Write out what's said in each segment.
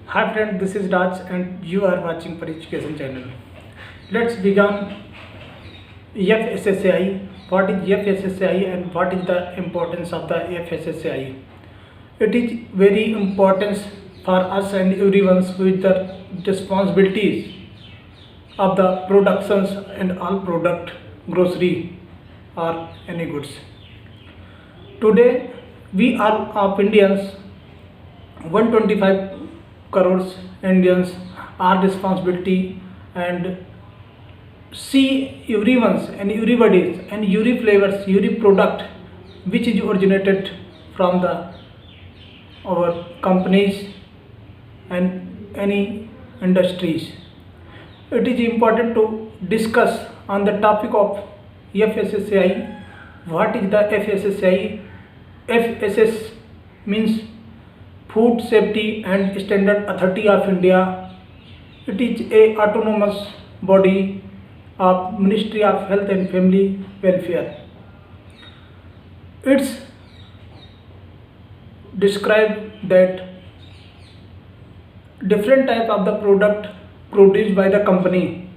Hi friend, this is Raj and you are watching for Education channel. Let's begin FSSAI. What is FSSAI and what is the importance of the FSSAI? It is very important for us and everyone with the responsibilities of the productions and all product, grocery or any goods. Today we are of Indians 125 crores Indians are responsibility and see everyone's and everybody's and every flavors, every product which is originated from the our companies and any industries. It is important to discuss on the topic of FSSAI. What is the FSSAI? FSS means Food Safety and Standard Authority of India. It is a autonomous body of Ministry of Health and Family Welfare. It's described that different type of the product produced by the company.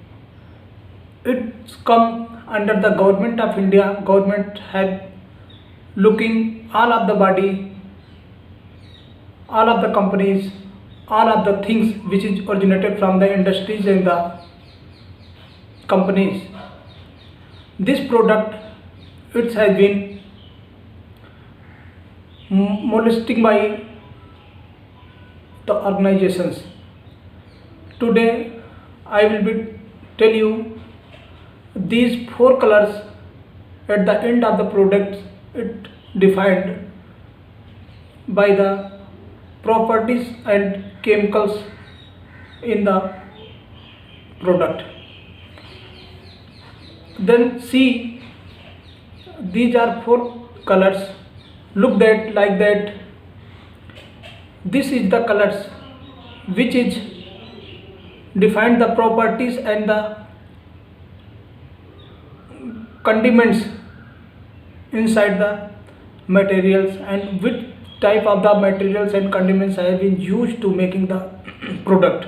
It's come under the government of India. Government have looking all of the body, all of the companies, all of the things which is originated from the industries and the companies. This product it has been molesting by the organizations. Today I will be tell you these four colors at the end of the product it defined by the properties and chemicals in the product. Then see these are four colors. Look that like that. This is the colors which is defined the properties and the condiments inside the materials and which type of the materials and condiments have been used to making the product.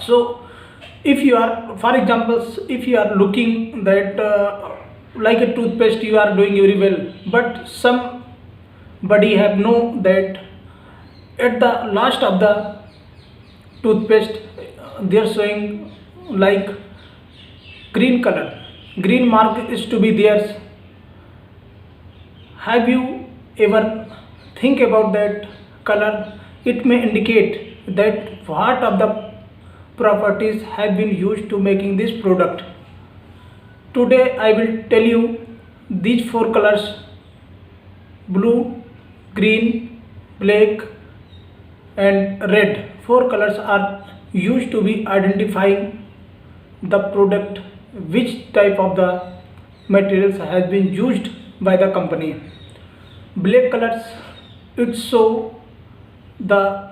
So if you are, for example, if you are looking that like a toothpaste you are doing very well, but somebody have know that at the last of the toothpaste they are showing like green color, green mark is to be theirs. Have you ever think about that color? It may indicate that what of the properties have been used to making this product. Today I will tell you these four colors: blue, green, black and red. Four colors are used to be identifying the product which type of the materials has been used by the company. Black colors it show the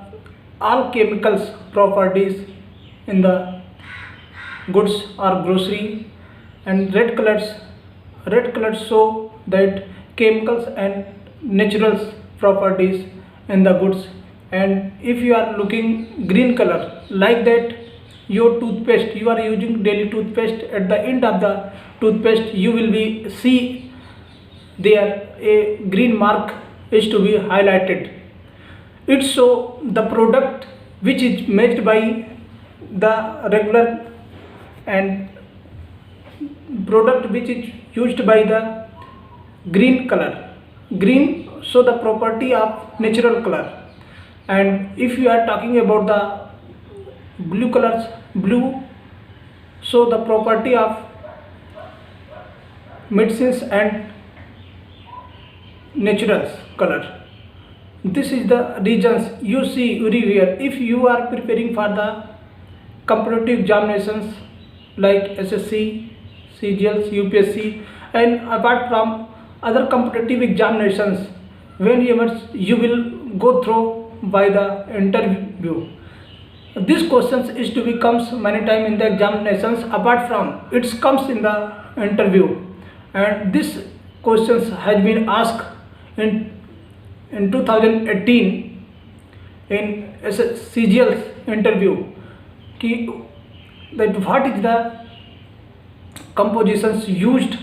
all chemicals properties in the goods or grocery, and red colors show that chemicals and natural properties in the goods. And if you are looking green color like that, your toothpaste you are using daily toothpaste, at the end of the toothpaste you will be see there a green mark is to be highlighted. It show the product which is made by the regular and product which is used by the green color. Green show the property of natural color. And if you are talking about the blue colors, blue show the property of medicines and naturals color. This is the regions you see everywhere. If you are preparing for the competitive examinations like SSC, CGLs, UPSC, and apart from other competitive examinations, whenever you will go through by the interview, this questions is to be comes many time in the examinations. Apart from it comes in the interview, and this questions has been asked in 2018 in CGL's interview कि that what is the compositions used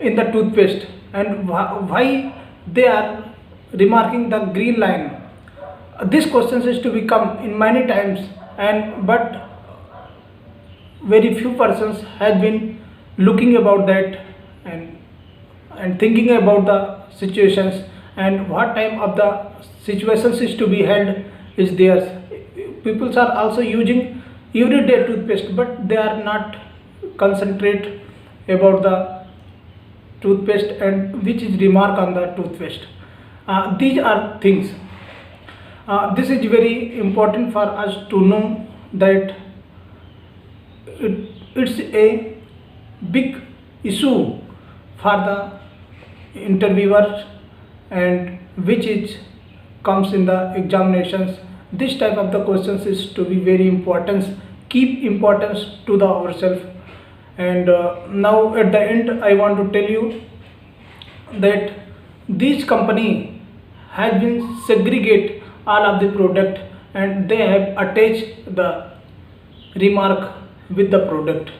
in the toothpaste and why they are remarking the green line. This question is to become in many times, and but very few persons has been looking about that and thinking about the situations and what type of the situations is to be held is there. People are also using everyday toothpaste, but they are not concentrate about the toothpaste and which is remark on the toothpaste. These are things. This is very important for us to know that it's a big issue for the interviewer and which is comes in the examinations. This type of the questions is to be very important. Keep importance to the ourselves. And now at the end I want to tell you that this company has been segregate all of the product and they have attached the remark with the product.